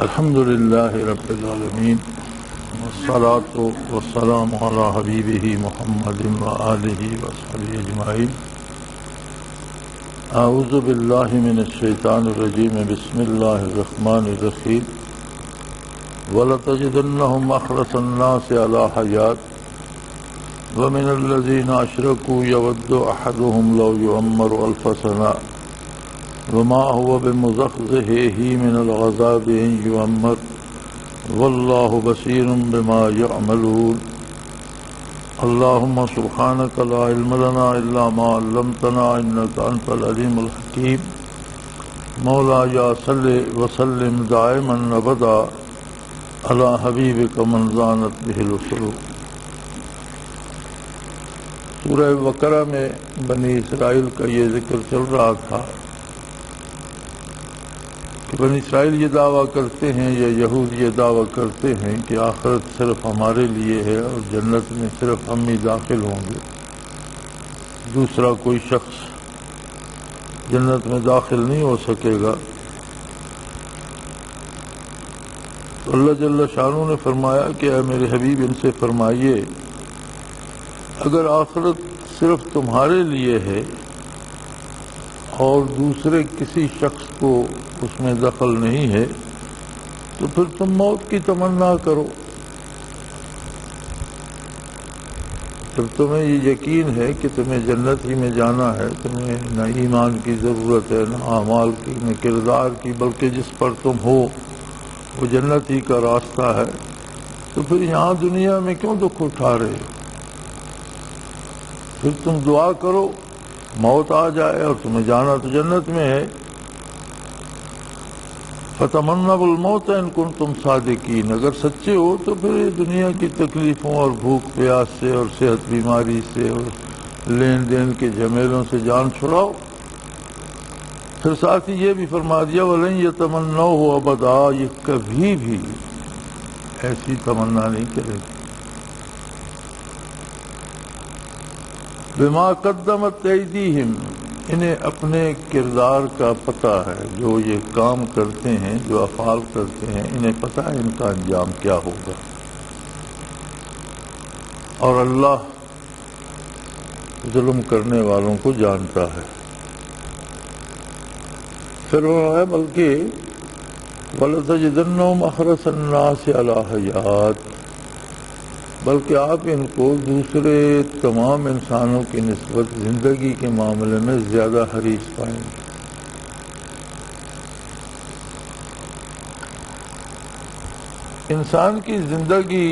الحمد للہ رب العالمین والصلاة والسلام علی حبیبہ محمد وآلہ وصحبہ اجمعین۔ اعوذ باللہ من الشیطان الرجیم، بسم اللہ الرحمن الرحیم۔ وَلَتَجِدَنَّهُمْ أَحْرَصَ النَّاسِ عَلَى حَيَاةٍ وَمِنَ الَّذِينَ أَشْرَكُوا يَوَدُّ أَحَدُهُمْ لَوْ يُعَمَّرُ أَلْفَ سَنَةٍ وما هو بمزحزحه من العذاب ان يعمر والله بصير بما يعملون۔ اللهم سبحانك لا علم لنا الا ما علمتنا انك انت العليم الحكيم۔ مولاي صل وسلم دائما ابدا على حبيبك من زانت به القلوب۔ سورہ بقرہ میں بنی اسرائیل کا یہ ذکر چل رہا تھا کہ بنی اسرائیل یہ دعویٰ کرتے ہیں یا یہود یہ دعویٰ کرتے ہیں کہ آخرت صرف ہمارے لیے ہے اور جنت میں صرف ہم ہی داخل ہوں گے، دوسرا کوئی شخص جنت میں داخل نہیں ہو سکے گا۔ تو اللہ جل شانہ نے فرمایا کہ اے میرے حبیب ان سے فرمائیے اگر آخرت صرف تمہارے لیے ہے اور دوسرے کسی شخص کو اس میں دخل نہیں ہے تو پھر تم موت کی تمنا کرو۔ جب تمہیں یہ یقین ہے کہ تمہیں جنت ہی میں جانا ہے، تمہیں نہ ایمان کی ضرورت ہے نہ اعمال کی نہ کردار کی، بلکہ جس پر تم ہو وہ جنت ہی کا راستہ ہے، تو پھر یہاں دنیا میں کیوں دکھ اٹھا رہے ہو؟ پھر تم دعا کرو موت آ جائے اور تمہیں جانا تو جنت میں ہے۔ فَتَمَنَّوُا الْمَوْتَ إِن كُنتُمْ صَادِقِينَ، اگر سچے ہو تو پھر دنیا کی تکلیفوں اور بھوک پیاس سے اور صحت بیماری سے اور لین دین کے جھمیلوں سے جان چھڑاؤ۔ پھر ساتھ ہی یہ بھی فرما دیا وَلَن يَتَمَنَّوْهُ أَبَدًا، یہ کبھی بھی ایسی تمنا نہیں کرے گی۔ بما قدمت ایدیہم، انہیں اپنے کردار کا پتہ ہے، جو یہ کام کرتے ہیں جو افعال کرتے ہیں انہیں پتہ ہے ان کا انجام کیا ہوگا، اور اللہ ظلم کرنے والوں کو جانتا ہے۔ پھر انہوں نے بلکہ وَلَتَجِدَنَّهُمْ أَحْرَصَ النَّاسِ عَلَى حَيَاةٍ، بلکہ آپ ان کو دوسرے تمام انسانوں کی نسبت زندگی کے معاملے میں زیادہ حریص پائیں گے۔ انسان کی زندگی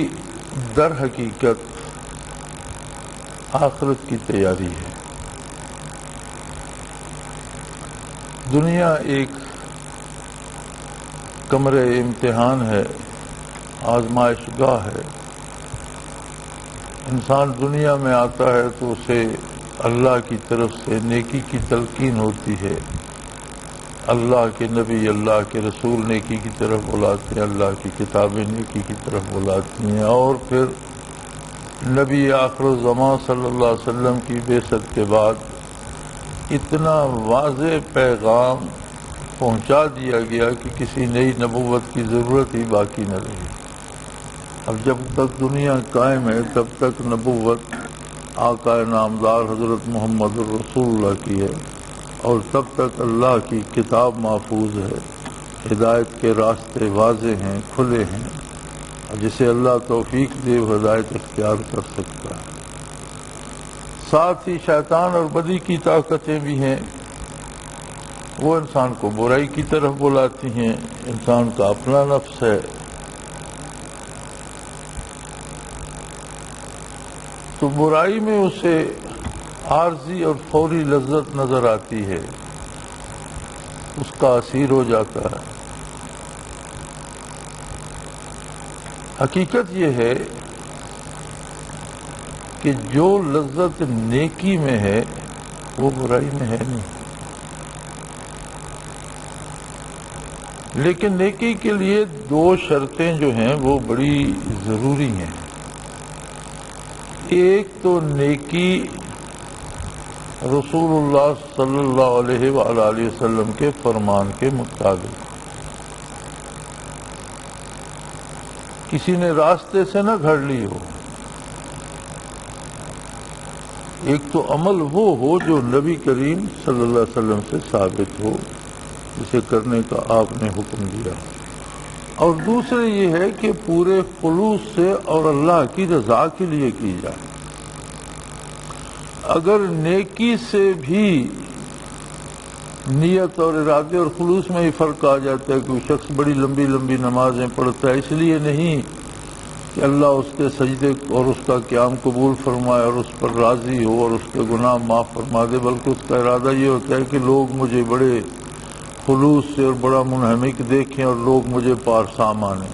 در حقیقت آخرت کی تیاری ہے۔ دنیا ایک کمرے امتحان ہے، آزمائش گاہ ہے۔ انسان دنیا میں آتا ہے تو اسے اللہ کی طرف سے نیکی کی تلقین ہوتی ہے، اللہ کے نبی اللہ کے رسول نیکی کی طرف بلاتے ہیں، اللہ کی کتابیں نیکی کی طرف بلاتی ہیں، اور پھر نبی آخر الزمان صلی اللہ علیہ وسلم کی بعثت کے بعد اتنا واضح پیغام پہنچا دیا گیا کہ کسی نئی نبوت کی ضرورت ہی باقی نہ رہی۔ اب جب تک دنیا قائم ہے تب تک نبوت آقا نامدار حضرت محمد الرسول اللہ کی ہے، اور تب تک اللہ کی کتاب محفوظ ہے، ہدایت کے راستے واضح ہیں، کھلے ہیں، اور جسے اللہ توفیق دے وہ ہدایت اختیار کر سکتا ہے۔ ساتھ ہی شیطان اور بدی کی طاقتیں بھی ہیں، وہ انسان کو برائی کی طرف بلاتی ہیں۔ انسان کا اپنا نفس ہے، تو برائی میں اسے عارضی اور فوری لذت نظر آتی ہے، اس کا اسیر ہو جاتا ہے۔ حقیقت یہ ہے کہ جو لذت نیکی میں ہے وہ برائی میں ہے نہیں، لیکن نیکی کے لیے دو شرطیں جو ہیں وہ بڑی ضروری ہیں۔ ایک تو نیکی رسول اللہ صلی اللہ علیہ وآلہ وسلم کے فرمان کے مطابق، کسی نے راستے سے نہ گھڑ لی ہو. ایک تو عمل وہ ہو جو نبی کریم صلی اللہ علیہ وسلم سے ثابت ہو، جسے کرنے کا آپ نے حکم دیا، اور دوسرے یہ ہے کہ پورے خلوص سے اور اللہ کی رضا کے لیے کی جائے. اگر نیکی سے بھی نیت اور ارادے اور خلوص میں ہی فرق آ جاتا ہے. کوئی شخص بڑی لمبی لمبی نمازیں پڑھتا ہے اس لیے نہیں کہ اللہ اس کے سجدے اور اس کا قیام قبول فرمائے اور اس پر راضی ہو اور اس کے گناہ معاف فرما دے، بلکہ اس کا ارادہ یہ ہوتا ہے کہ لوگ مجھے بڑے خلوص سے اور بڑا منہمک دیکھیں اور لوگ مجھے پارسا مانیں.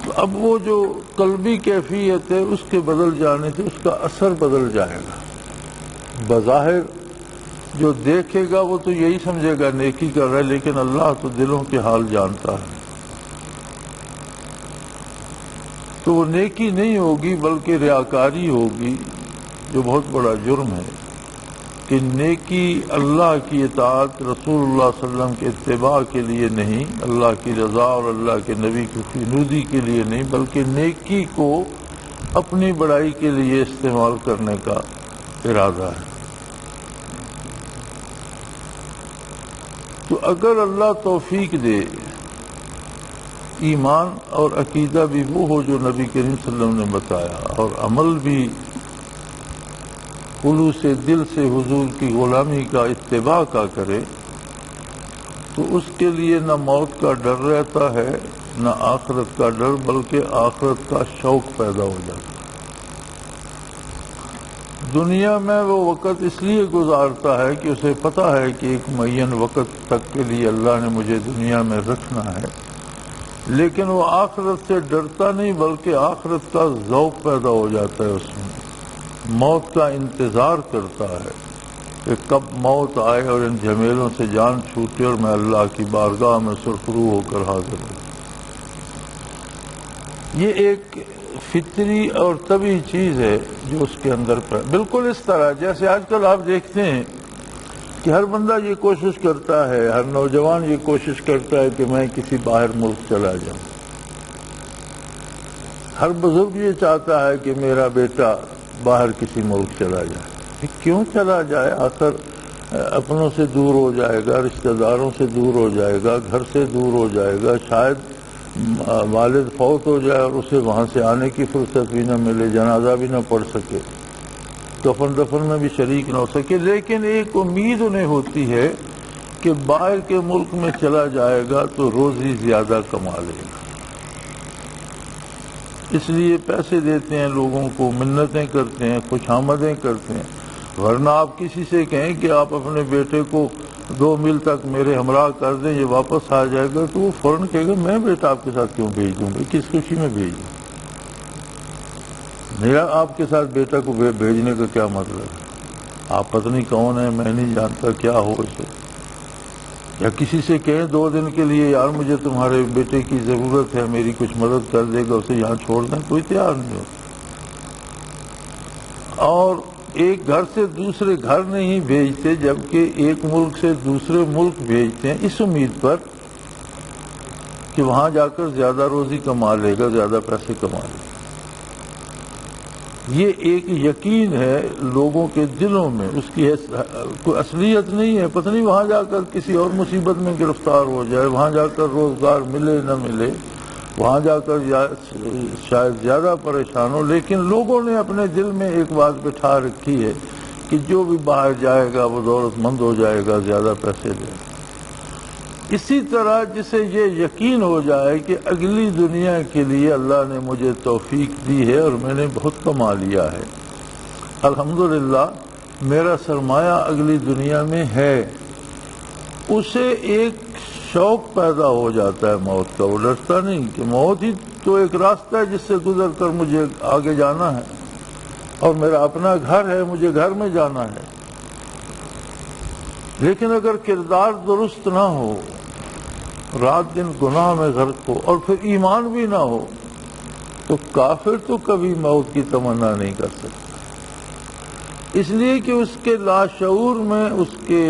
تو اب وہ جو قلبی کیفیت ہے اس کے بدل جانے سے اس کا اثر بدل جائے گا. بظاہر جو دیکھے گا وہ تو یہی سمجھے گا نیکی کر رہا ہے، لیکن اللہ تو دلوں کے حال جانتا ہے. تو وہ نیکی نہیں ہوگی بلکہ ریاکاری ہوگی، جو بہت بڑا جرم ہے. کہ نیکی اللہ کی اطاعت، رسول اللہ صلی اللہ علیہ وسلم کے اتباع کے لیے نہیں، اللہ کی رضا اور اللہ کے نبی کی خوشنودی کے لیے نہیں، بلکہ نیکی کو اپنی بڑائی کے لیے استعمال کرنے کا ارادہ ہے. تو اگر اللہ توفیق دے، ایمان اور عقیدہ بھی وہ ہو جو نبی کریم صلی اللہ علیہ وسلم نے بتایا، اور عمل بھی خلوص دل سے حضور کی غلامی کا اتباع کا کرے، تو اس کے لیے نہ موت کا ڈر رہتا ہے نہ آخرت کا ڈر، بلکہ آخرت کا شوق پیدا ہو جاتا ہے. دنیا میں وہ وقت اس لیے گزارتا ہے کہ اسے پتہ ہے کہ ایک معین وقت تک کے لیے اللہ نے مجھے دنیا میں رکھنا ہے، لیکن وہ آخرت سے ڈرتا نہیں بلکہ آخرت کا ذوق پیدا ہو جاتا ہے. اس میں موت کا انتظار کرتا ہے کہ کب موت آئے اور ان جھمیلوں سے جان چھوٹے اور میں اللہ کی بارگاہ میں سرخرو ہو کر حاضر ہوں. یہ ایک فطری اور طبعی چیز ہے جو اس کے اندر بالکل اس طرح جیسے آج کل آپ دیکھتے ہیں کہ ہر بندہ یہ کوشش کرتا ہے، ہر نوجوان یہ کوشش کرتا ہے کہ میں کسی باہر ملک چلا جاؤں. ہر بزرگ یہ چاہتا ہے کہ میرا بیٹا باہر کسی ملک چلا جائے. کیوں چلا جائے؟ آخر اپنوں سے دور ہو جائے گا، رشتہ داروں سے دور ہو جائے گا، گھر سے دور ہو جائے گا، شاید والد فوت ہو جائے اور اسے وہاں سے آنے کی فرصت بھی نہ ملے، جنازہ بھی نہ پڑھ سکے، کفن دفن میں بھی شریک نہ ہو سکے. لیکن ایک امید انہیں ہوتی ہے کہ باہر کے ملک میں چلا جائے گا تو روزی زیادہ کما لے گا. اس لیے پیسے دیتے ہیں لوگوں کو، منتیں کرتے ہیں، خوش آمدیں کرتے ہیں. ورنہ آپ کسی سے کہیں کہ آپ اپنے بیٹے کو 2 میل تک میرے ہمراہ کر دیں، یہ واپس آ جائے گا، تو وہ فوراً کہے گا میں بیٹا آپ کے ساتھ کیوں بھیج دوں گا، کس خوشی میں بھیج دوں؟ میرا آپ کے ساتھ بیٹا کو بھیجنے کا کیا مطلب ہے؟ آپ پتنی کون ہے، میں نہیں جانتا، کیا ہو اسے. یا کسی سے کہیں 2 دن کے لیے یار مجھے تمہارے بیٹے کی ضرورت ہے، میری کچھ مدد کر دے گا، اسے یہاں چھوڑ دیں، کوئی تیار نہیں ہوتا. اور ایک گھر سے دوسرے گھر نہیں بھیجتے، جبکہ ایک ملک سے دوسرے ملک بھیجتے ہیں اس امید پر کہ وہاں جا کر زیادہ روزی کما لے گا، زیادہ پیسے کما لے گا. یہ ایک یقین ہے لوگوں کے دلوں میں، اس کی کوئی اصلیت نہیں ہے. پتہ نہیں وہاں جا کر کسی اور مصیبت میں گرفتار ہو جائے، وہاں جا کر روزگار ملے نہ ملے، وہاں جا کر شاید زیادہ پریشان ہو. لیکن لوگوں نے اپنے دل میں ایک بات بٹھا رکھی ہے کہ جو بھی باہر جائے گا وہ دولت مند ہو جائے گا، زیادہ پیسے دے گا. اسی طرح جسے یہ یقین ہو جائے کہ اگلی دنیا کے لیے اللہ نے مجھے توفیق دی ہے اور میں نے بہت کما لیا ہے، الحمدللہ میرا سرمایہ اگلی دنیا میں ہے، اسے ایک شوق پیدا ہو جاتا ہے موت کا. وہ ڈرتا نہیں کہ موت ہی تو ایک راستہ ہے جس سے گزر کر مجھے آگے جانا ہے، اور میرا اپنا گھر ہے، مجھے گھر میں جانا ہے. لیکن اگر کردار درست نہ ہو، رات دن گناہ میں غرق ہو، اور پھر ایمان بھی نہ ہو، تو کافر تو کبھی موت کی تمنا نہیں کر سکتا. اس لیے کہ اس کے لاشعور میں، اس کے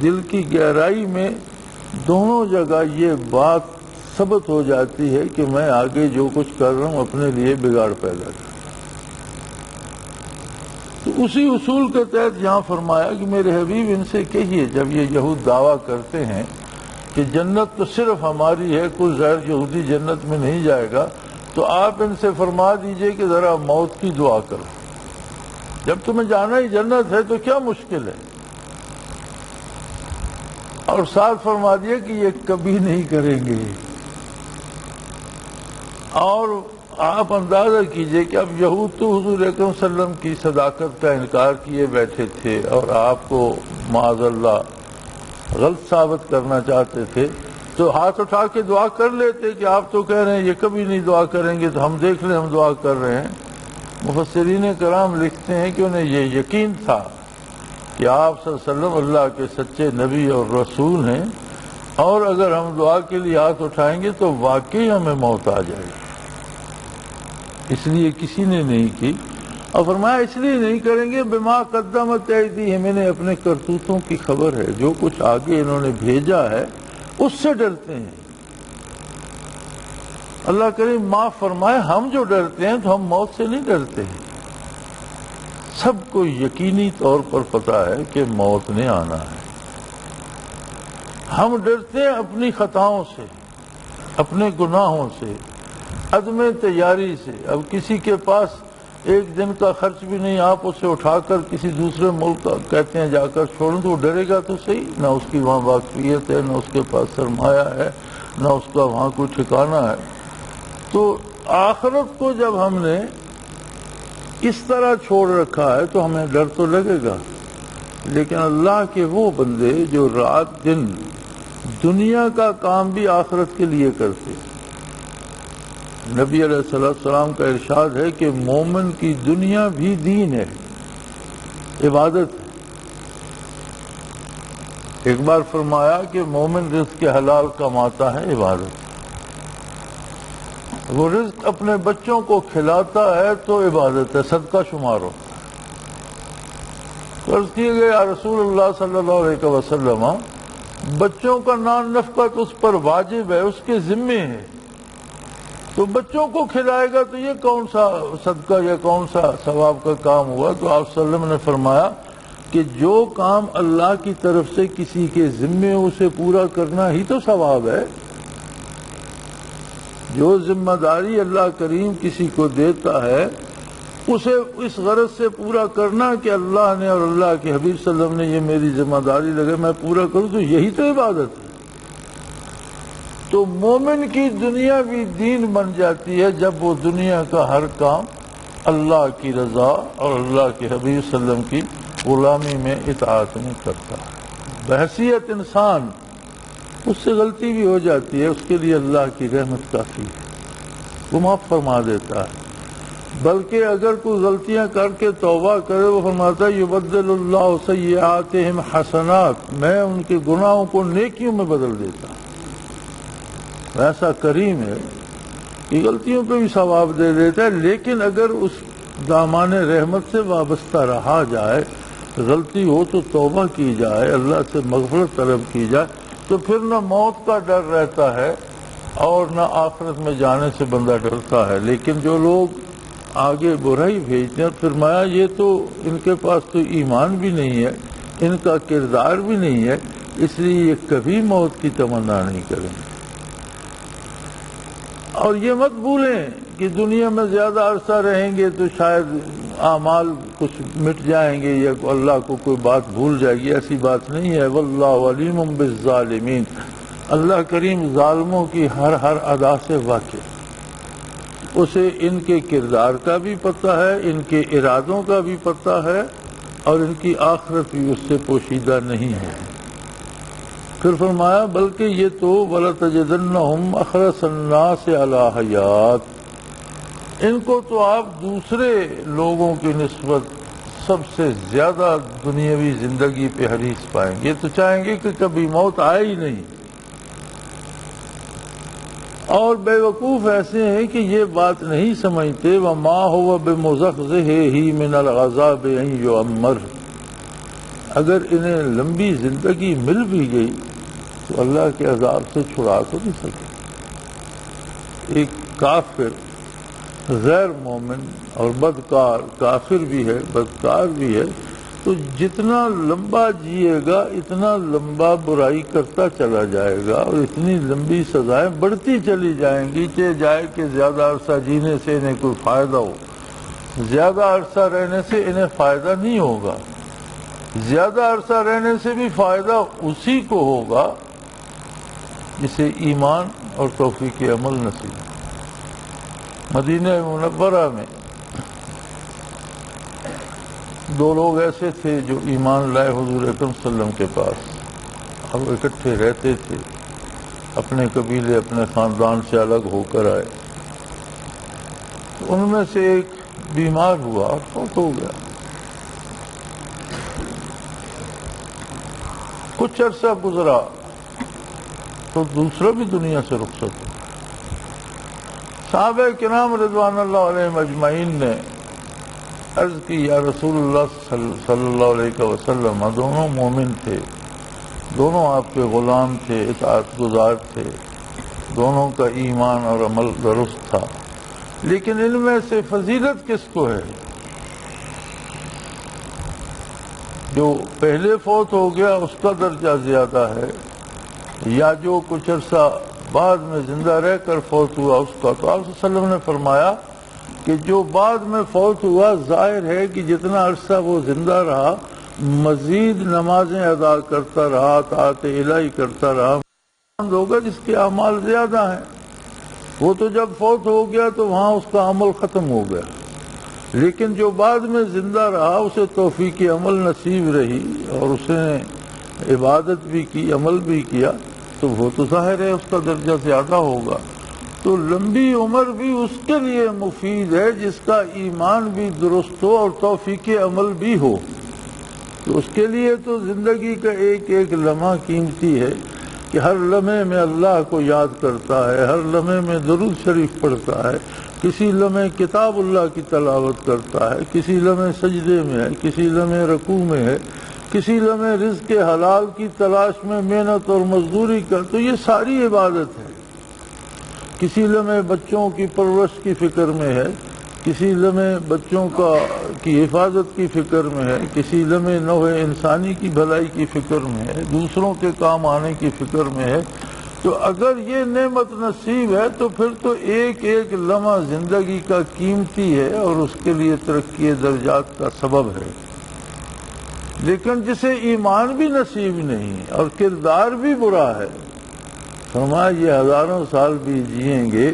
دل کی گہرائی میں دونوں جگہ یہ بات ثبت ہو جاتی ہے کہ میں آگے جو کچھ کر رہا ہوں اپنے لیے بگاڑ پیدا کر. تو اسی اصول کے تحت یہاں فرمایا کہ میرے حبیب ان سے کہیے، جب یہ یہود دعویٰ کرتے ہیں کہ جنت تو صرف ہماری ہے، کوئی غیر یہودی جنت میں نہیں جائے گا، تو آپ ان سے فرما دیجئے کہ ذرا موت کی دعا کرو. جب تمہیں جانا ہی جنت ہے تو کیا مشکل ہے؟ اور ساتھ فرما دیا کہ یہ کبھی نہیں کریں گے. اور آپ اندازہ کیجئے کہ اب یہود تو حضور اکرم صلی اللہ علیہ وسلم کی صداقت کا انکار کیے بیٹھے تھے اور آپ کو معاذ اللہ غلط ثابت کرنا چاہتے تھے، تو ہاتھ اٹھا کے دعا کر لیتے کہ آپ تو کہہ رہے ہیں یہ کبھی نہیں دعا کریں گے، تو ہم دیکھ لیں ہم دعا کر رہے ہیں. مفسرین کرام لکھتے ہیں کہ انہیں یہ یقین تھا کہ آپ صلی اللہ علیہ وسلم اللہ کے سچے نبی اور رسول ہیں، اور اگر ہم دعا کے لیے ہاتھ اٹھائیں گے تو واقعی ہمیں موت آ جائے گی. اس لیے کسی نے نہیں کی. اور فرمایا اس لیے نہیں کریں گے بما قدمت ایدیہم، انہیں اپنے کرتوتوں کی خبر ہے، جو کچھ آگے انہوں نے بھیجا ہے اس سے ڈرتے ہیں. اللہ کریم معاف فرمائے، ہم جو ڈرتے ہیں تو ہم موت سے نہیں ڈرتے ہیں. سب کو یقینی طور پر پتہ ہے کہ موت نے آنا ہے. ہم ڈرتے ہیں اپنی خطاؤں سے، اپنے گناہوں سے، عدم تیاری سے. اب کسی کے پاس ایک دن کا خرچ بھی نہیں، آپ اسے اٹھا کر کسی دوسرے ملک کا کہتے ہیں جا کر چھوڑیں، تو وہ ڈرے گا تو صحیح. نہ اس کی وہاں واقفیت ہے، نہ اس کے پاس سرمایہ ہے، نہ اس کا وہاں کوئی ٹھکانہ ہے. تو آخرت کو جب ہم نے اس طرح چھوڑ رکھا ہے تو ہمیں ڈر تو لگے گا. لیکن اللہ کے وہ بندے جو رات دن دنیا کا کام بھی آخرت کے لیے کرتے ہیں. نبی علیہ السلام کا ارشاد ہے کہ مومن کی دنیا بھی دین ہے، عبادت ہے. ایک بار فرمایا کہ مومن رزق کے حلال کماتا ہے، عبادت ہے. وہ رزق اپنے بچوں کو کھلاتا ہے تو عبادت ہے، صدقہ شمار ہوتا ہے. عرض کیے گئے یا رسول اللہ صلی اللہ علیہ وسلم، بچوں کا نان نفقت اس پر واجب ہے، اس کے ذمے ہے، تو بچوں کو کھلائے گا تو یہ کون سا صدقہ یا کون سا ثواب کا کام ہوا؟ تو آپ صلی اللہ علیہ وسلم نے فرمایا کہ جو کام اللہ کی طرف سے کسی کے ذمے اسے پورا کرنا ہی تو ثواب ہے. جو ذمہ داری اللہ کریم کسی کو دیتا ہے اسے اس غرض سے پورا کرنا کہ اللہ نے اور اللہ کے حبیب صلی اللہ علیہ وسلم نے یہ میری ذمہ داری لگے میں پورا کروں، تو یہی تو عبادت ہے. تو مومن کی دنیا بھی دین بن جاتی ہے جب وہ دنیا کا ہر کام اللہ کی رضا اور اللہ کے حبیب صلی اللہ علیہ وسلم کی غلامی میں اطاعت میں کرتا ہے. بحیثیت انسان اس سے غلطی بھی ہو جاتی ہے، اس کے لیے اللہ کی رحمت کافی ہے، وہ معاف فرما دیتا ہے. بلکہ اگر کوئی غلطیاں کر کے توبہ کرے، وہ فرماتا ہے یبدل اللہ سیئاتہم حسنات، میں ان کے گناہوں کو نیکیوں میں بدل دیتا ہوں. ایسا کریم ہے کہ غلطیوں پہ بھی ثواب دے دیتا ہے. لیکن اگر اس دامان رحمت سے وابستہ رہا جائے، غلطی ہو تو توبہ کی جائے، اللہ سے مغفرت طلب کی جائے، تو پھر نہ موت کا ڈر رہتا ہے اور نہ آخرت میں جانے سے بندہ ڈرتا ہے. لیکن جو لوگ آگے برائی بھیجتے ہیں، فرمایا یہ تو ان کے پاس تو ایمان بھی نہیں ہے، ان کا کردار بھی نہیں ہے، اس لیے یہ کبھی موت کی تمنا نہیں کریں گے. اور یہ مت بھولیں کہ دنیا میں زیادہ عرصہ رہیں گے تو شاید اعمال کچھ مٹ جائیں گے یا اللہ کو کوئی بات بھول جائے گی، ایسی بات نہیں ہے. واللہ علیم بالظالمین، اللہ کریم ظالموں کی ہر ادا سے واقف، اسے ان کے کردار کا بھی پتہ ہے، ان کے ارادوں کا بھی پتہ ہے، اور ان کی آخرت بھی اس سے پوشیدہ نہیں ہے. پھر فرمایا بلکہ یہ تو وَلَتَجِدَنَّهُمْ أَحْرَصَ النَّاسِ عَلَىٰ حَيَاتٍ، ان کو تو آپ دوسرے لوگوں کی نسبت سب سے زیادہ دنیاوی زندگی پہ حریص پائیں گے. یہ تو چاہیں گے کہ کبھی موت آئے ہی نہیں. اور بے وقوف ایسے ہیں کہ یہ بات نہیں سمجھتے وَمَا هُوَ بِمُزَحْزِحِهِ مِنَ الْعَذَابِ أَن يُعَمَّرَ، اگر انہیں لمبی زندگی مل بھی گئی تو اللہ کے عذاب سے چھڑا تو نہیں سکے. ایک کافر غیر مومن اور بدکار، کافر بھی ہے بدکار بھی ہے، تو جتنا لمبا جیے گا اتنا لمبا برائی کرتا چلا جائے گا اور اتنی لمبی سزائیں بڑھتی چلی جائیں گی کہ جائے کہ زیادہ عرصہ جینے سے انہیں کوئی فائدہ ہو۔ زیادہ عرصہ رہنے سے انہیں فائدہ نہیں ہوگا، زیادہ عرصہ رہنے سے بھی فائدہ اسی کو ہوگا جسے ایمان اور توفیق عمل نصیب۔ مدینہ منورہ میں دو لوگ ایسے تھے جو ایمان لائے حضور اکرم صلی اللہ علیہ وسلم کے پاس، اب اکٹھے رہتے تھے، اپنے قبیلے اپنے خاندان سے الگ ہو کر آئے۔ ان میں سے ایک بیمار ہوا اور فوت ہو گیا۔ کچھ عرصہ گزرا تو دوسرا بھی دنیا سے رخصت ہوا۔ صحابہ کرام رضوان اللہ علیہم اجمعین نے عرض کی، یا رسول اللہ صلی اللہ علیہ وسلم، دونوں مومن تھے، دونوں آپ کے غلام تھے، اطاعت گزار تھے، دونوں کا ایمان اور عمل درست تھا، لیکن ان میں سے فضیلت کس کو ہے؟ جو پہلے فوت ہو گیا اس کا درجہ زیادہ ہے یا جو کچھ عرصہ بعد میں زندہ رہ کر فوت ہوا اس کا؟ تو آپ صلی اللہ علیہ وسلم نے فرمایا کہ جو بعد میں فوت ہوا ظاہر ہے کہ جتنا عرصہ وہ زندہ رہا مزید نمازیں ادا کرتا رہا، طاعت الہی کرتا رہا، ہوگا جس کے اعمال زیادہ ہیں۔ وہ تو جب فوت ہو گیا تو وہاں اس کا عمل ختم ہو گیا، لیکن جو بعد میں زندہ رہا اسے توفیق عمل نصیب رہی اور اس نے عبادت بھی کی، عمل بھی کیا، تو وہ تو ظاہر ہے اس کا درجہ زیادہ ہوگا۔ تو لمبی عمر بھی اس کے لیے مفید ہے جس کا ایمان بھی درست ہو اور توفیق عمل بھی ہو، تو اس کے لیے تو زندگی کا ایک ایک لمحہ قیمتی ہے کہ ہر لمحے میں اللہ کو یاد کرتا ہے، ہر لمحے میں درود شریف پڑھتا ہے، کسی لمحے کتاب اللہ کی تلاوت کرتا ہے، کسی لمحے سجدے میں ہے، کسی لمحے رکوع میں ہے، کسی لمحے رزق حلال کی تلاش میں محنت اور مزدوری کر، تو یہ ساری عبادت ہے۔ کسی لمحے بچوں کی پرورش کی فکر میں ہے، کسی لمحے بچوں کی حفاظت کی فکر میں ہے، کسی لمحے نوع انسانی کی بھلائی کی فکر میں ہے، دوسروں کے کام آنے کی فکر میں ہے۔ تو اگر یہ نعمت نصیب ہے تو پھر تو ایک ایک لمحہ زندگی کا قیمتی ہے اور اس کے لیے ترقی درجات کا سبب ہے۔ لیکن جسے ایمان بھی نصیب نہیں اور کردار بھی برا ہے، فرمایا یہ ہزاروں سال بھی جئیں گے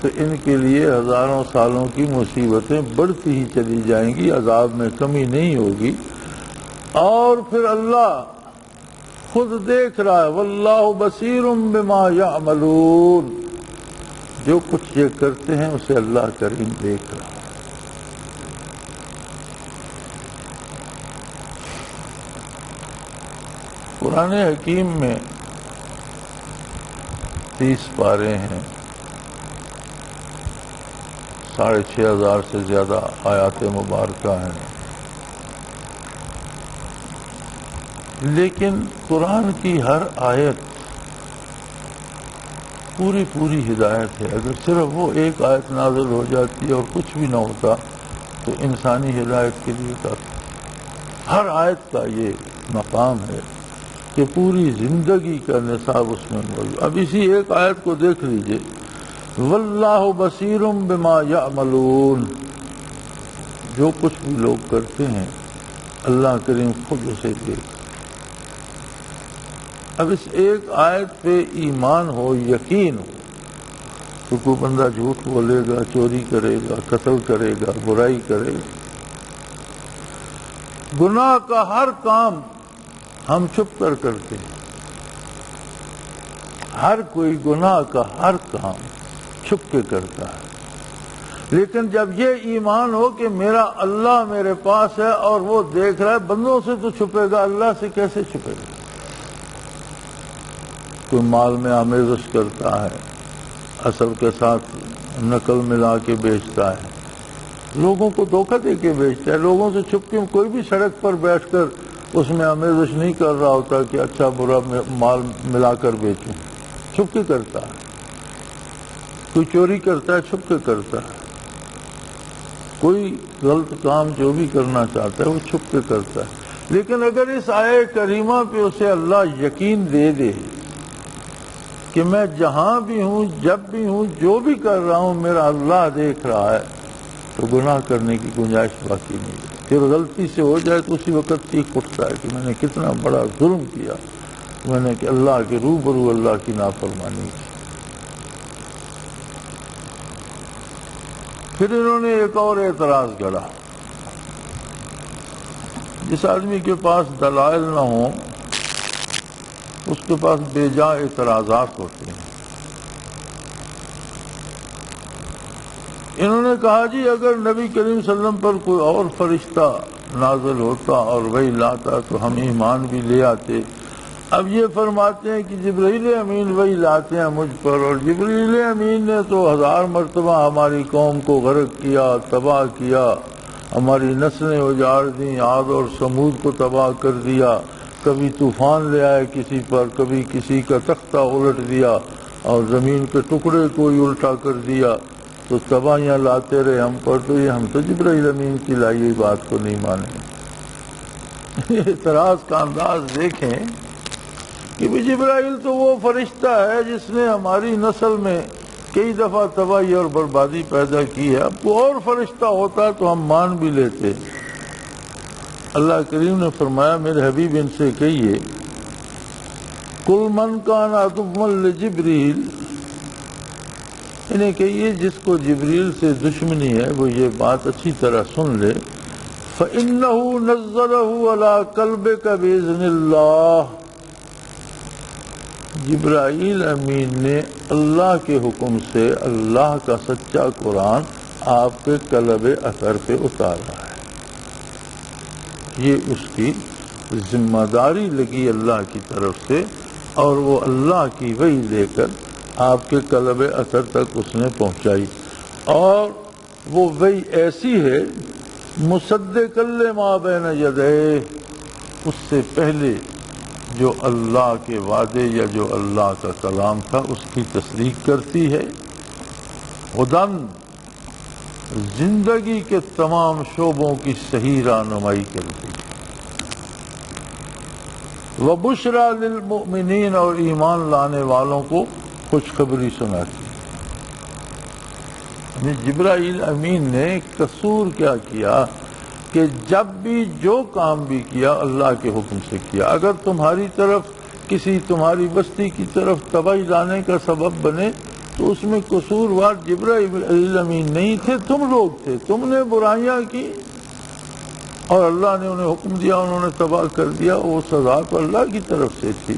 تو ان کے لیے ہزاروں سالوں کی مصیبتیں بڑھتی ہی چلی جائیں گی، عذاب میں کمی نہیں ہوگی۔ اور پھر اللہ خود دیکھ رہا ہے، واللہ بصیر بما یعملون، جو کچھ یہ کرتے ہیں اسے اللہ کریم دیکھ رہا ہے۔ قرآن حکیم میں 30 پارے ہیں، 6,500 سے زیادہ آیات مبارکہ ہیں، لیکن قرآن کی ہر آیت پوری پوری ہدایت ہے۔ اگر صرف وہ ایک آیت نازل ہو جاتی اور کچھ بھی نہ ہوتا تو انسانی ہدایت کے لیے کافی۔ ہر آیت کا یہ مقام ہے کہ پوری زندگی کا نصاب اس میں موجود۔ اب اسی ایک آیت کو دیکھ لیجئے، واللہ بصیر بما یعملون، جو کچھ بھی لوگ کرتے ہیں اللہ کریم خود اسے دیکھ۔ اب اس ایک آیت پہ ایمان ہو، یقین ہو، تو کوئی بندہ جھوٹ بولے گا، چوری کرے گا، قتل کرے گا، برائی کرے گا، گناہ کا ہر کام ہم چھپ کر کرتے ہیں، ہر کوئی گناہ کا ہر کام چھپ کے کرتا ہے، لیکن جب یہ ایمان ہو کہ میرا اللہ میرے پاس ہے اور وہ دیکھ رہا ہے، بندوں سے تو چھپے گا، اللہ سے کیسے چھپے گا؟ کوئی مال میں آمیزش کرتا ہے، اصل کے ساتھ نقل ملا کے بیچتا ہے، لوگوں کو دھوکہ دے کے بیچتا ہے، لوگوں سے چھپ کے کوئی بھی سڑک پر بیٹھ کر اس میں آمیزش نہیں کر رہا ہوتا کہ اچھا برا مال ملا کر بیچوں، چھپ کے کرتا ہے۔ کوئی چوری کرتا ہے چھپ کے کرتا ہے، کوئی غلط کام جو بھی کرنا چاہتا ہے وہ چھپ کے کرتا ہے، لیکن اگر اس آیے کریمہ پہ اسے اللہ یقین دے دے کہ میں جہاں بھی ہوں، جب بھی ہوں، جو بھی کر رہا ہوں میرا اللہ دیکھ رہا ہے، تو گناہ کرنے کی گنجائش باقی نہیں ہے۔ پھر غلطی سے ہو جائے تو اسی وقت چیخ اٹھتا ہے کہ میں نے کتنا بڑا ظلم کیا، میں نے کہ اللہ کے روبرو اللہ کی نافرمانی کی۔ پھر انہوں نے ایک اور اعتراض گڑھا، جس آدمی کے پاس دلائل نہ ہوں اس کے پاس بے جا اعتراضات ہوتے ہیں۔ انہوں نے کہا جی اگر نبی کریم صلی اللہ علیہ وسلم پر کوئی اور فرشتہ نازل ہوتا اور وہی لاتا تو ہم ایمان بھی لے آتے۔ اب یہ فرماتے ہیں کہ جبرائیل امین وہی لاتے ہیں مجھ پر، اور جبرائیل امین نے تو 1000 مرتبہ ہماری قوم کو غرق کیا، تباہ کیا، ہماری نسلیں اجاڑ دیں، عاد اور سمود کو تباہ کر دیا، کبھی طوفان لے آئے کسی پر، کبھی کسی کا تختہ الٹ دیا اور زمین کے ٹکڑے کو ہی الٹا کر دیا، تو تباہیاں لاتے رہے ہم پر، تو یہ ہم تو جبرائیل امین کی لائی ہوئی بات کو نہیں مانیں۔ اعتراض کا انداز دیکھیں کہ جبرائیل تو وہ فرشتہ ہے جس نے ہماری نسل میں کئی دفعہ تباہی اور بربادی پیدا کی ہے، اب کوئی اور فرشتہ ہوتا تو ہم مان بھی لیتے۔ اللہ کریم نے فرمایا میرے حبیب ان سے کہیے کل من کان عدوا لجبریل، انہیں کہیے جس کو جبریل سے دشمنی ہے وہ یہ بات اچھی طرح سن لے، فَإِنَّهُ نَزَّلَهُ عَلَىٰ قَلْبِكَ بِإِذْنِ اللَّهِ، جبرائیل امین نے اللہ کے حکم سے اللہ کا سچا قرآن آپ کے قلب اثر پہ اتارا ہے۔ یہ اس کی ذمہ داری لگی اللہ کی طرف سے، اور وہ اللہ کی وحی لے کر آپ کے قلب اثر تک اس نے پہنچائی، اور وہ وحی ایسی ہے مصدقا لما بین یدیہ، اس سے پہلے جو اللہ کے وعدے یا جو اللہ کا کلام تھا اس کی تصدیق کرتی ہے، ہدن زندگی کے تمام شعبوں کی صحیح رہنمائی کرتی ہے، وبشریٰ للمؤمنین، اور ایمان لانے والوں کو خوشخبری سناتی ہے۔ جبرائیل امین نے قصور کیا کیا کہ جب بھی جو کام بھی کیا اللہ کے حکم سے کیا، اگر تمہاری طرف کسی تمہاری بستی کی طرف تباہی لانے کا سبب بنے تو اس میں قصوروار جبرائیل امین نہیں تھے، تم لوگ تھے، تم نے برائیاں کی اور اللہ نے انہیں حکم دیا، انہوں نے تباہ کر دیا، وہ سزا تو اللہ کی طرف سے تھی۔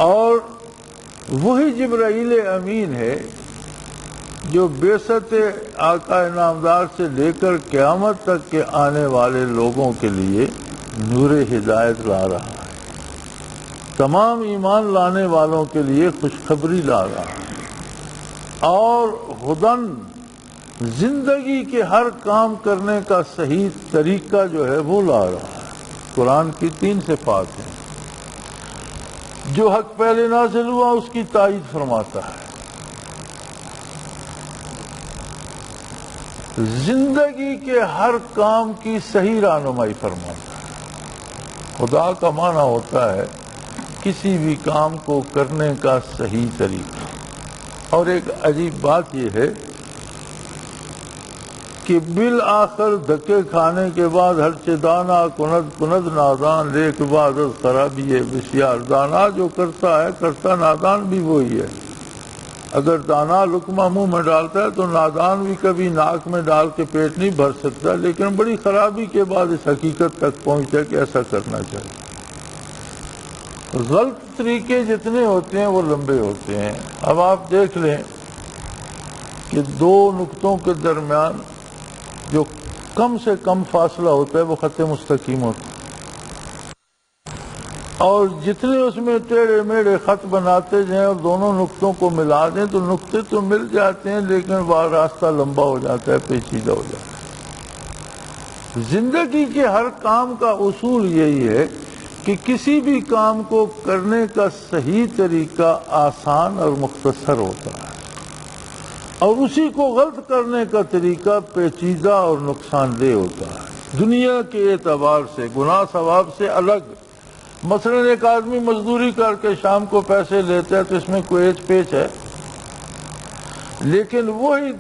اور وہی جبرائیل امین ہے جو بعثت آقا نامدار سے لے کر قیامت تک کے آنے والے لوگوں کے لیے نور ہدایت لا رہا ہے، تمام ایمان لانے والوں کے لیے خوشخبری لا رہا ہے، اور ہدن زندگی کے ہر کام کرنے کا صحیح طریقہ جو ہے وہ لا رہا ہے۔ قرآن کی 3 صفات ہیں، جو حق پہلے نازل ہوا اس کی تائید فرماتا ہے، زندگی کے ہر کام کی صحیح رہنمائی فرماتا ہے۔ خدا کا معنی ہوتا ہے کسی بھی کام کو کرنے کا صحیح طریقہ، اور ایک عجیب بات یہ ہے کہ بالآخر دھکے کھانے کے بعد ہر چه دانا کند نادان، لیک بعد از خرابی بسیار، دانا جو کرتا ہے کرتا نادان بھی وہی ہے۔ اگر دانا لقمہ منہ میں ڈالتا ہے تو نادان بھی کبھی ناک میں ڈال کے پیٹ نہیں بھر سکتا، لیکن بڑی خرابی کے بعد اس حقیقت تک پہنچتا ہے کہ ایسا کرنا چاہیے۔ غلط طریقے جتنے ہوتے ہیں وہ لمبے ہوتے ہیں۔ اب آپ دیکھ لیں کہ 2 نقطوں کے درمیان جو کم سے کم فاصلہ ہوتا ہے وہ خط مستقیم ہوتا ہے، اور جتنے اس میں ٹیڑھے میڑھے خط بناتے جائیں اور دونوں نقطوں کو ملا دیں تو نقطے تو مل جاتے ہیں، لیکن وہ راستہ لمبا ہو جاتا ہے، پیچیدہ ہو جاتا ہے۔ زندگی کے ہر کام کا اصول یہی ہے کہ کسی بھی کام کو کرنے کا صحیح طریقہ آسان اور مختصر ہوتا ہے، اور اسی کو غلط کرنے کا طریقہ پیچیدہ اور نقصان دہ ہوتا ہے دنیا کے اعتبار سے، گناہ ثواب سے الگ۔ مثلا ایک آدمی مزدوری کر کے شام کو پیسے لیتا ہے تو اس میں کوئی ایچ پیچ ہے، لیکن وہی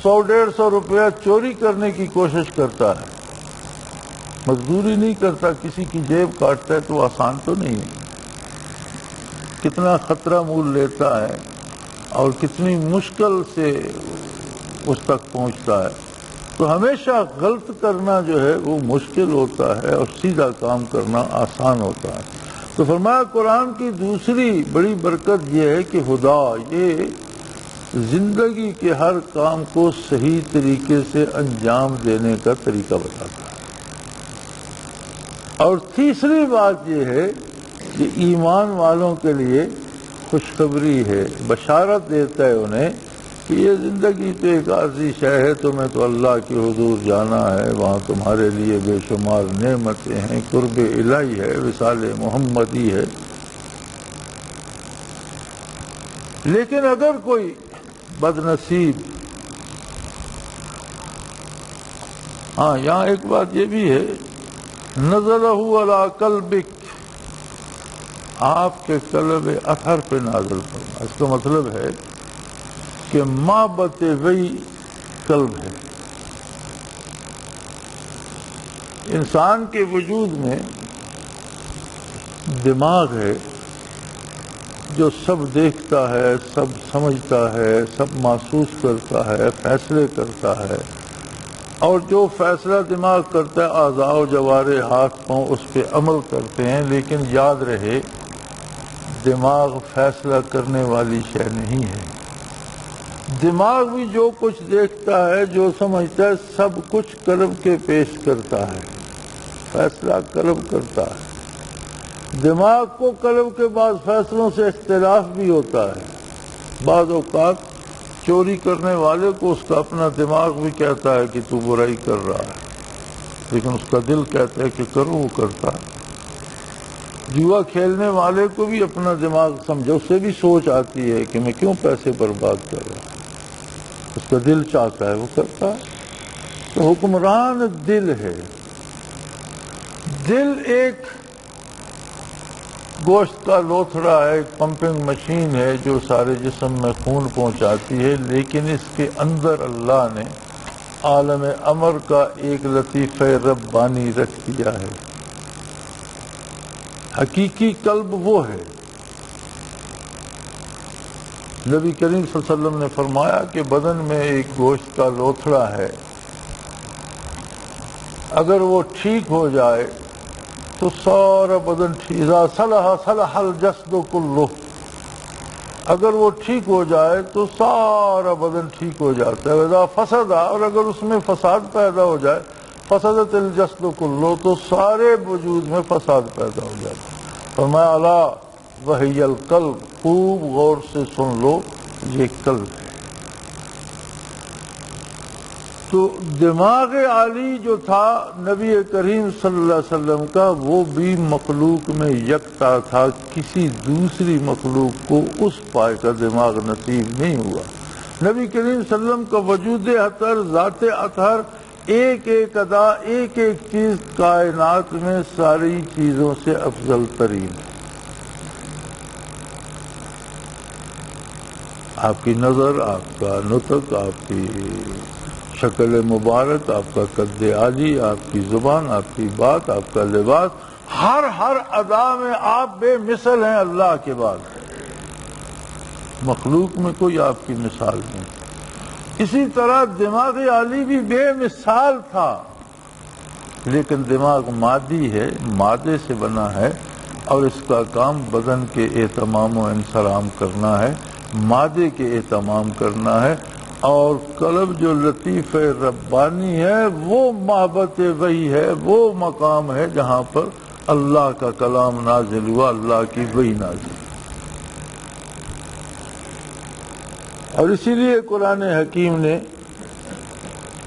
100-150 روپیہ چوری کرنے کی کوشش کرتا ہے، مزدوری نہیں کرتا، کسی کی جیب کاٹتا ہے، تو آسان تو نہیں ہے، کتنا خطرہ مول لیتا ہے اور کتنی مشکل سے اس تک پہنچتا ہے۔ تو ہمیشہ غلط کرنا جو ہے وہ مشکل ہوتا ہے اور سیدھا کام کرنا آسان ہوتا ہے۔ تو فرمایا قرآن کی دوسری بڑی برکت یہ ہے کہ خدا یہ زندگی کے ہر کام کو صحیح طریقے سے انجام دینے کا طریقہ بتاتا ہے۔ اور تیسری بات یہ ہے کہ ایمان والوں کے لیے خوشخبری ہے، بشارت دیتا ہے انہیں کہ یہ زندگی تو ایک عارضی شے ہے، تمہیں تو اللہ کے حضور جانا ہے، وہاں تمہارے لیے بے شمار نعمتیں ہیں، قرب الہی ہے، وصال محمدی ہے۔ لیکن اگر کوئی بد نصیب، ہاں یہاں ایک بات یہ بھی ہے، نزلہ علی قلبک، آپ کے قلب اطہر پہ نازل فرما۔ اس کا مطلب ہے کہ مابت وہی قلب ہے۔ انسان کے وجود میں دماغ ہے جو سب دیکھتا ہے، سب سمجھتا ہے، سب محسوس کرتا ہے، فیصلے کرتا ہے، اور جو فیصلہ دماغ کرتا ہے اعضاء و جوارح، ہاتھ پاؤں اس پہ عمل کرتے ہیں۔ لیکن یاد رہے دماغ فیصلہ کرنے والی شے نہیں ہے۔ دماغ بھی جو کچھ دیکھتا ہے، جو سمجھتا ہے، سب کچھ قلب کے پیش کرتا ہے، فیصلہ قلب کرتا ہے۔ دماغ کو قلب کے بعض فیصلوں سے اختلاف بھی ہوتا ہے۔ بعض اوقات چوری کرنے والے کو اس کا اپنا دماغ بھی کہتا ہے کہ تو برائی کر رہا ہے، لیکن اس کا دل کہتا ہے کہ کرو، وہ کرتا ہے۔ جوا کھیلنے والے کو بھی اپنا دماغ سمجھو، اس سے بھی سوچ آتی ہے کہ میں کیوں پیسے برباد کر رہا ہوں، اس کا دل چاہتا ہے وہ کرتا ہے۔ تو حکمران دل ہے۔ دل ایک گوشت کا لوتھڑا ہے، ایک پمپنگ مشین ہے جو سارے جسم میں خون پہنچاتی ہے، لیکن اس کے اندر اللہ نے عالم امر کا ایک لطیفہ ربانی رکھ دیا ہے۔ حقیقی قلب وہ ہے۔ نبی کریم صلی اللہ علیہ وسلم نے فرمایا کہ بدن میں ایک گوشت کا لوتھڑا ہے، اگر وہ ٹھیک ہو جائے تو سارا بدن اذا صلح صلح الجسد کلہ، اگر وہ ٹھیک ہو جائے تو سارا بدن ٹھیک ہو جاتا ہے۔ اذا فسد، اور اگر اس میں فساد پیدا ہو جائے، فسدت الجسد کلہ، تو سارے وجود میں فساد پیدا ہو جاتا ہے۔ فرمایا الا وہی القلب، خوب غور سے سن لو، یہ قلب ہے۔ تو دماغ عالی جو تھا نبی کریم صلی اللہ علیہ وسلم کا، وہ بھی مخلوق میں یکتا تھا، کسی دوسری مخلوق کو اس پائے کا دماغ نصیب نہیں ہوا۔ نبی کریم صلی اللہ علیہ وسلم کا وجود اطہر، ذات اطہر، ایک ایک ادا، ایک ایک چیز کائنات میں ساری چیزوں سے افضل ترین ہے۔ آپ کی نظر، آپ کا نطق، آپ کی شکل مبارک، آپ کا قد عالی، آپ کی زبان، آپ کی بات، آپ کا لباس، ہر ادا میں آپ بے مثل ہیں اللہ کے بعد۔ مخلوق میں کوئی آپ کی مثال نہیں۔ اسی طرح دماغ عالی بھی بے مثال تھا، لیکن دماغ مادی ہے، مادے سے بنا ہے، اور اس کا کام بدن کے اہتمام و انصرام کرنا ہے، مادے کے اہتمام کرنا ہے۔ اور قلب جو لطیف ربانی ہے، وہ محبت وحی ہے، وہ مقام ہے جہاں پر اللہ کا کلام نازل ہوا، اللہ کی وحی نازل ہوئی۔ اور اسی لیے قرآن حکیم نے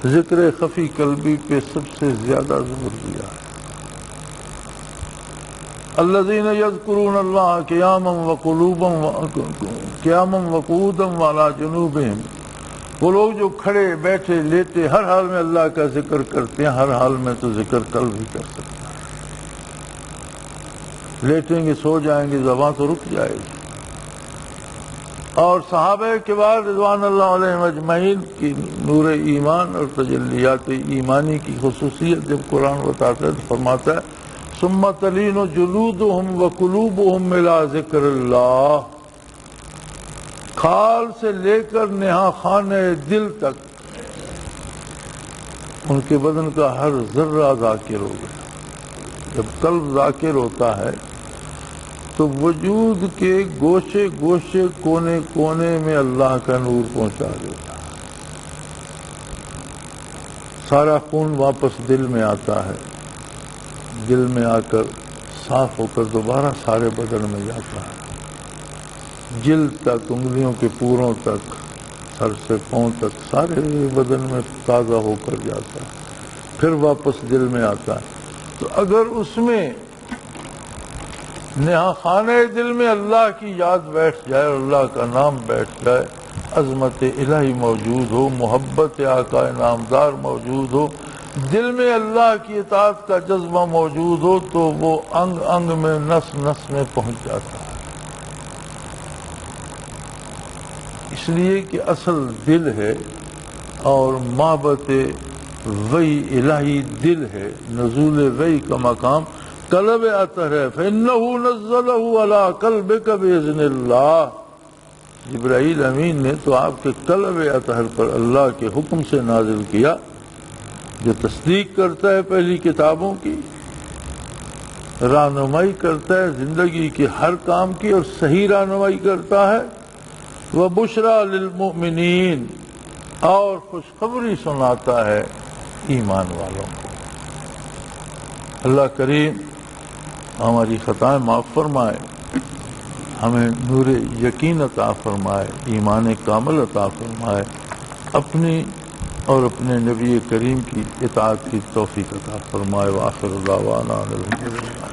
ذکر خفی قلبی پہ سب سے زیادہ زور دیا ہے۔ الذین یذکرون اللہ قیاما وقعودا وعلی جنوبہم وہ لوگ جو کھڑے بیٹھے لیٹے ہر حال میں اللہ کا ذکر کرتے ہیں، ہر حال میں تو ذکر قلب بھی کر سکتے ہیں۔ لیٹیں گے، سو جائیں گے، زبان تو رک جائے گی۔ اور صحابہ کے بعد رضوان اللہ علیہم اجمعین کی نور ایمان اور تجلیات ایمانی کی خصوصیت جب قرآن بتاتا ہے تو فرماتا ہے ثم تلین جلودہم وقلوبہم الی ذکر اللہ، کھال سے لے کر نہا خانے دل تک ان کے بدن کا ہر ذرہ ذاکر ہو گیا۔ جب قلب ذاکر ہوتا ہے تو وجود کے گوشے گوشے کونے کونے میں اللہ کا نور پہنچا دیتا ہے۔ سارا خون واپس دل میں آتا ہے، دل میں آ کر صاف ہو کر دوبارہ سارے بدن میں جاتا ہے، جلد تک، انگلیوں کے پوروں تک، سر سے پاؤں تک، سارے بدن میں تازہ ہو کر جاتا ہے، پھر واپس دل میں آتا ہے۔ تو اگر اس میں نہا خانے دل میں اللہ کی یاد بیٹھ جائے اور اللہ کا نام بیٹھ جائے، عظمت الہی موجود ہو، محبت آقا نامدار موجود ہو، دل میں اللہ کی اطاعت کا جذبہ موجود ہو، تو وہ انگ انگ میں، نس نس میں پہنچ جاتا ہے۔ اس لیے کہ اصل دل ہے اور محبت وحی الہی دل ہے، نزول وحی کا مقام قلب اطہر ہے۔ فإنہ نزلہ علی قلبک بإذن اللہ، جبرائیل امین نے تو آپ کے قلب اطہر پر اللہ کے حکم سے نازل کیا، جو تصدیق کرتا ہے پہلی کتابوں کی، رہنمائی کرتا ہے زندگی کے ہر کام کی اور صحیح رہنمائی کرتا ہے، وَبُشْرَى لِلْمُؤْمِنِينَ، اور خوشخبری سناتا ہے ایمان والوں کو۔ اللہ کریم ہماری خطائیں معاف فرمائے، ہمیں نور یقین عطا فرمائے، ایمان کامل عطا فرمائے، اپنی اور اپنے نبی کریم کی اطاعت کی توفیق عطا فرمائے۔ وآخر دعوانا الحمدللہ۔